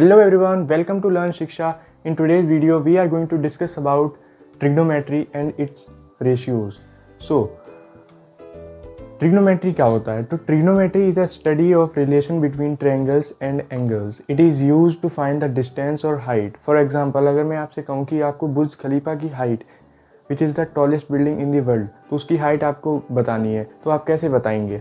Hello everyone, welcome to Learn Shiksha. In today's video, we are going to discuss about trigonometry and its ratios. So, trigonometry क्या होता है? तो trigonometry is a study of relation between triangles and angles. It is used to find the distance or height. For example, अगर मैं आपसे कहूँ कि आपको बुर्ज खलीफा की height which is the tallest building in the world, तो उसकी हाइट आपको बतानी है, तो आप कैसे बताएंगे?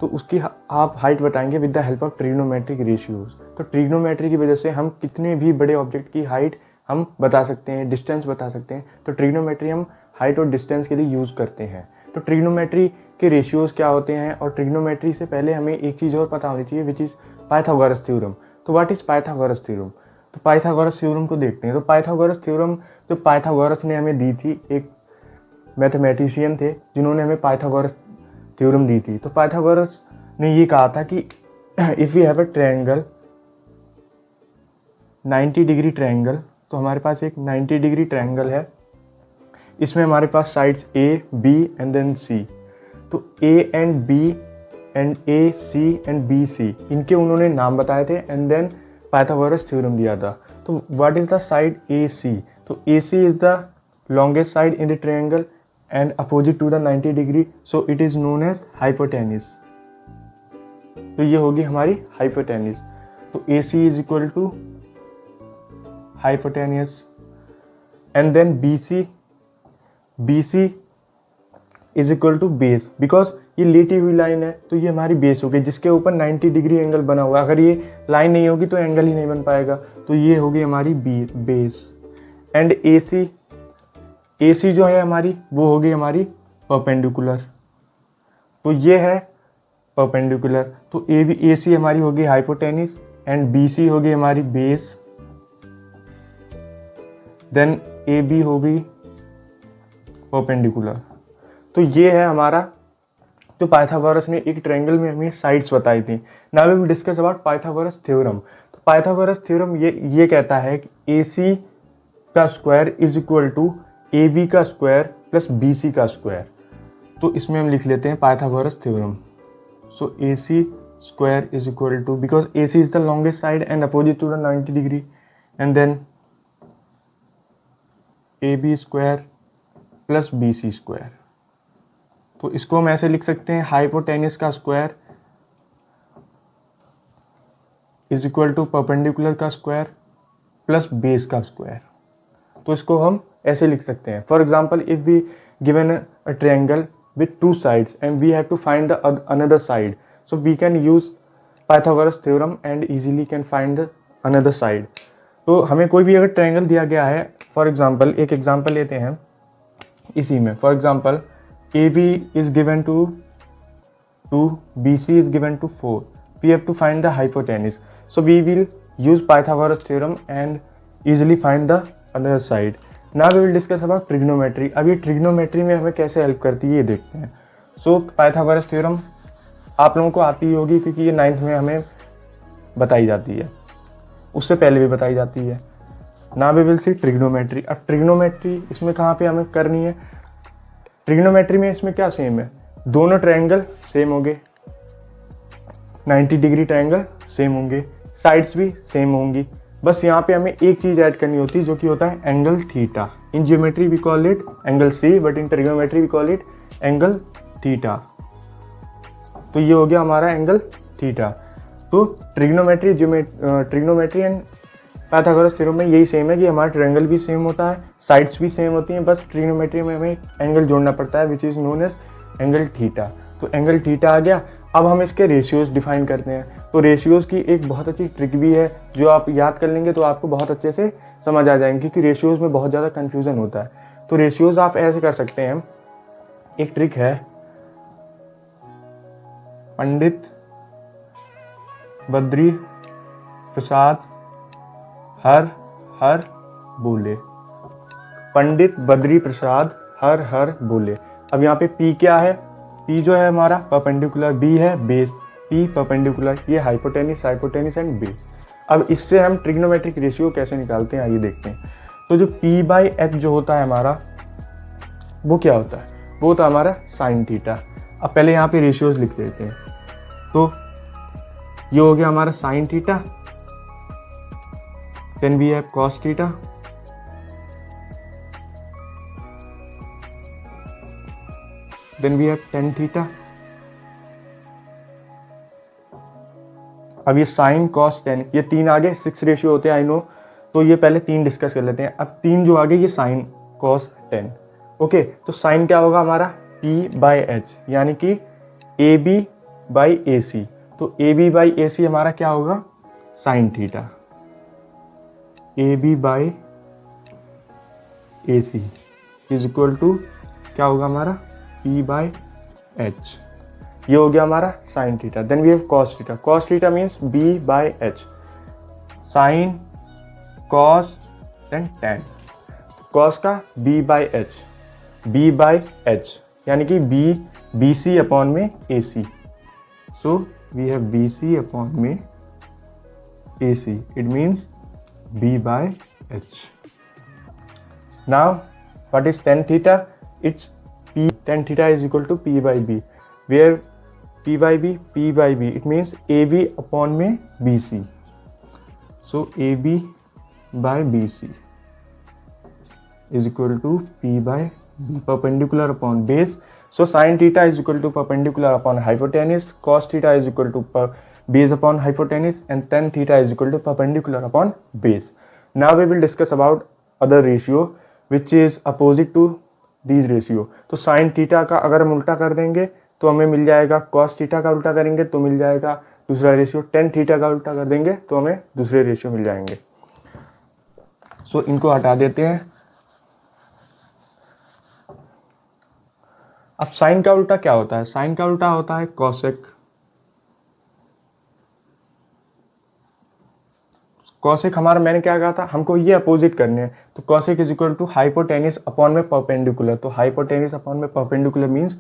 तो उसकी आप हाइट बताएंगे with the help of trigonometric ratios. तो ट्रिग्नोमेट्री की वजह से हम कितने भी बड़े ऑब्जेक्ट की हाइट हम बता सकते हैं, डिस्टेंस बता सकते हैं। तो ट्रिग्नोमेट्री हम हाइट और डिस्टेंस के लिए यूज़ करते हैं। तो ट्रिग्नोमेट्री के रेशियोज क्या होते हैं, और ट्रिग्नोमेट्री से पहले हमें एक चीज़ और पता होनी चाहिए विच इज़ पाइथागोरस थ्योरम। तो व्हाट इज़ पाइथागोरस थ्योरम? तो पाइथागोरस थ्योरम को देखते हैं। तो पाइथागोरस थ्योरम जो पाइथागोरस ने हमें दी थी, एक मैथमेटिशियन थे जिन्होंने हमें पाइथागोरस थ्योरम दी थी। तो पाइथागोरस ने ये कहा था कि if you have a triangle 90 degree triangle, तो हमारे पास एक 90 डिग्री ट्रायंगल है, इसमें हमारे पास sides A B and then C. तो A and B and A C and B C, इनके उन्होंने नाम बताए थे एंड देन पाइथागोरस थ्योरम दिया था। तो what is the side A C? तो A C is the longest side in the triangle and opposite to the 90 degree, so it is known as hypotenuse। तो ये होगी हमारी hypotenuse। तो AC is equal to hypotenuse and then BC is equal to base, because ये लेटी हुई line है तो ये हमारी बेस होगी जिसके ऊपर 90 डिग्री एंगल बना हुआ है। अगर ये लाइन नहीं होगी तो एंगल ही नहीं बन पाएगा, तो ये होगी हमारी बेस। एंड AC जो है हमारी वो होगी हमारी परपेंडिकुलर, तो ये है परपेंडिकुलर। तो AC हमारी होगी हाइपोटेनिस एंड BC होगी हमारी बेस, देन AB होगी परपेंडिकुलर। तो ये है हमारा, तो पाइथागोरस ने एक ट्रायंगल में हमें साइड्स बताई थी। Now we will discuss about Pythagoras theorem. तो पाइथागोरस थ्योरम ये कहता है कि AC का square is equal to AB का स्क्वायर प्लस BC का स्क्वायर। तो इसमें हम लिख लेते हैं Pythagoras theorem. So AC square is equal to, because AC is the longest side and opposite to the 90 degree, and then AB square plus BC square. तो इसको हम ऐसे लिख सकते हैं, हाइपोटेनिस का square is equal to perpendicular का square plus base का स्क्वायर। तो इसको हम ऐसे लिख सकते हैं। For example, if we given a triangle with two sides and we have to find the another side, so we can use Pythagoras theorem and easily can find the another side. तो हमें कोई भी अगर triangle दिया गया है, for example एक example लेते हैं इसी में। For example AB is given to 2, BC is given to 4, we have to find the hypotenuse, so we will use Pythagoras theorem and easily find the other side. Now we will discuss about trigonometry. अब ये trigonometry में हमें कैसे help करती है ये देखते हैं। सो पाइथागोरस थ्योरम आप लोगों को आती होगी क्योंकि ये 9th में हमें बताई जाती है, उससे पहले भी बताई जाती है। Now we will see trigonometry. अब ट्रिग्नोमेट्री इसमें कहाँ पे हमें करनी है? ट्रिग्नोमेट्री में इसमें क्या सेम है, दोनों ट्रायंगल सेम होंगे, 90 डिग्री ट्रायंगल सेम होंगे, साइड्स भी सेम होंगी। बस यहाँ पे हमें एक चीज़ ऐड करनी होती है जो कि होता है angle theta. In geometry we call it angle C, but in trigonometry we call it angle theta. तो ये हो गया हमारा एंगल थीटा। तो ट्रिग्नोमेट्री एंड पाइथागोरस थ्योरम में यही सेम है कि हमारा ट्रायंगल भी सेम होता है, साइड्स भी सेम होती हैं, बस ट्रिग्नोमेट्री में हमें एंगल जोड़ना पड़ता है which is known as angle theta. तो एंगल थीटा आ गया। अब हम इसके रेशियोज डिफाइन करते हैं। तो रेशियोज की एक बहुत अच्छी ट्रिक भी है जो आप याद कर लेंगे तो आपको बहुत अच्छे से समझ आ जाएंगे, क्योंकि रेशियोज में बहुत ज़्यादा कन्फ्यूज़न होता है। तो रेशियोज आप ऐसे कर सकते हैं, एक ट्रिक है, पंडित बद्री प्रसाद हर हर बोले। पंडित बद्री प्रसाद हर हर बोले। अब यहाँ पे P क्या है? P जो है हमारा परपेंडिकुलर, B है बेस, P परपेंडिकुलर, ये हाइपोटेनिस एंड बेस। अब इससे हम ट्रिग्नोमेट्रिक रेशियो कैसे निकालते हैं आइए देखते हैं। तो जो P/H जो होता है हमारा, वो क्या होता है? वो होता है हमारा साइन थीटा। अब पहले यहाँ पे रेशियोज लिख देते हैं। तो ये हो गया हमारा sine theta then we have cos theta, then we have tan theta. अब ये साइन कॉस टेन, ये तीन आगे 6 रेशियो होते हैं आई नो, तो ये पहले 3 डिस्कस कर लेते हैं। अब 3 जो आगे ये साइन कॉस टेन। ओके, तो साइन क्या होगा हमारा P/H, यानी कि AB/AC। तो AB/AC हमारा क्या होगा sine theta, AB/AC is equal to क्या होगा हमारा P/H। ये हो गया हमारा sine theta. Then we have cos theta. Cos theta means B/H, sine cos then tan. Cos का B/H, B/H यानी कि BC अपॉन में AC। So we have BC upon में AC, it means B/H. Now what is tan theta? It's P. Tan theta is equal to P/B, where P/B, it means AB upon में BC. So AB/BC is equal to P/B, perpendicular upon base. So sin theta is equal to perpendicular upon hypotenuse, cos theta is equal to base upon hypotenuse, and tan theta is equal to perpendicular upon base. Now we will discuss about other ratio which is opposite to these ratio. तो sin theta का अगर हम उल्टा कर देंगे तो हमें मिल जाएगा, cos theta का उल्टा करेंगे तो मिल जाएगा दूसरा रेशियो, tan theta का उल्टा कर देंगे तो हमें दूसरे रेशियो मिल जाएंगे। सो इनको हटा देते हैं। अब साइन का उल्टा क्या होता है? साइन का उल्टा होता है कॉसेक। कॉसेक हमारा, मैंने क्या कहा था, हमको ये अपोजिट करने हैं, तो cosec is equal to hypotenuse upon में परपेंडिकुलर। तो हाइपोटेनिस अपॉन में परपेंडिकुलर मीन्स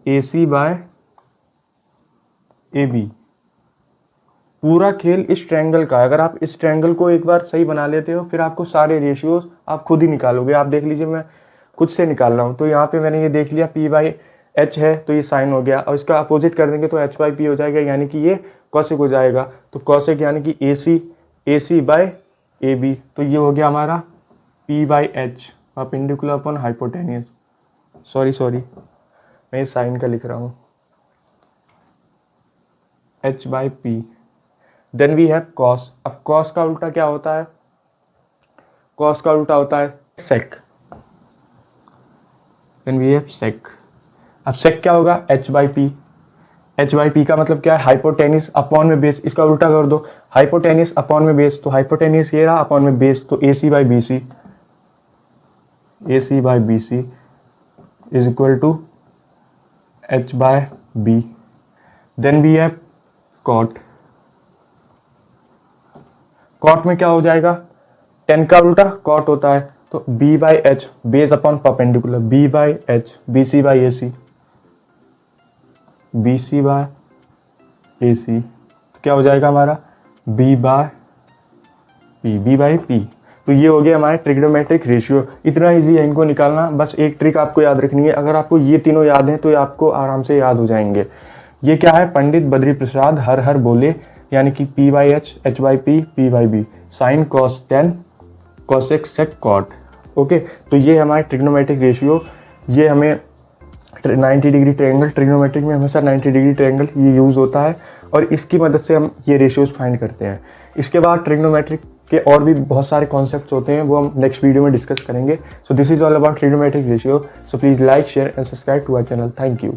AC/AB। पूरा खेल इस ट्रायंगल का है। अगर आप इस ट्रायंगल को एक बार सही बना लेते हो फिर आपको सारे रेशियोज आप खुद ही निकालोगे। आप देख लीजिए, मैं खुद से निकाल रहा हूँ। तो यहाँ पे मैंने ये देख लिया P/H है तो ये साइन हो गया, और इसका अपोजिट कर देंगे तो H/P हो जाएगा, यानी कि ये कॉसेक हो जाएगा। तो कॉसेक यानी कि AC/AB, तो ये हो गया हमारा P/H, perpendicular upon hypotenuse. Sorry मैं साइन का लिख रहा हूँ, H/P। Then we have cos. अब कॉस का उल्टा क्या होता है? कॉस का उल्टा होता है सेक। देन वी हैव सेक। अब सेक क्या होगा? H/P। H/P का मतलब क्या है? हाइपोटेनिस अपॉन में बेस। इसका उल्टा कर दो, हाइपोटेनिस अपॉन में बेस, तो हाइपोटेनिस ये रहा अपॉन में बेस, तो AC/BC is equal to H/B। Then we have cot. Cot में क्या हो जाएगा? टेन का उल्टा कॉट होता है, तो B/H, base upon perpendicular, B/H, BC/AC, BC/AC, तो क्या हो जाएगा हमारा B/P। तो ये हो गया हमारे ट्रिग्नोमेट्रिक रेशियो। इतना इजी है इनको निकालना। बस एक ट्रिक आपको याद रखनी है, अगर आपको ये तीनों याद हैं तो ये आपको आराम से याद हो जाएंगे। ये क्या है? पंडित बद्री प्रसाद हर हर बोले, यानी कि P/H, H/P, P/B, sine cos tan, cosec sec cot. Okay, तो ये हमारे ट्रिग्नोमेट्रिक रेशियो, ये हमें 90 डिग्री ट्रायंगल, ट्रिग्नोमेट्रिक में हमेशा 90 डिग्री ट्रायंगल ये यूज़ होता है, और इसकी मदद से हम ये रेशियोज फाइंड करते हैं। इसके बाद ट्रिग्नोमेट्रिक के और भी बहुत सारे कॉन्सेप्ट्स होते हैं, वो हम नेक्स्ट वीडियो में डिस्कस करेंगे। So this is all about trigonometric ratio. So please like, share and subscribe to our channel. Thank you.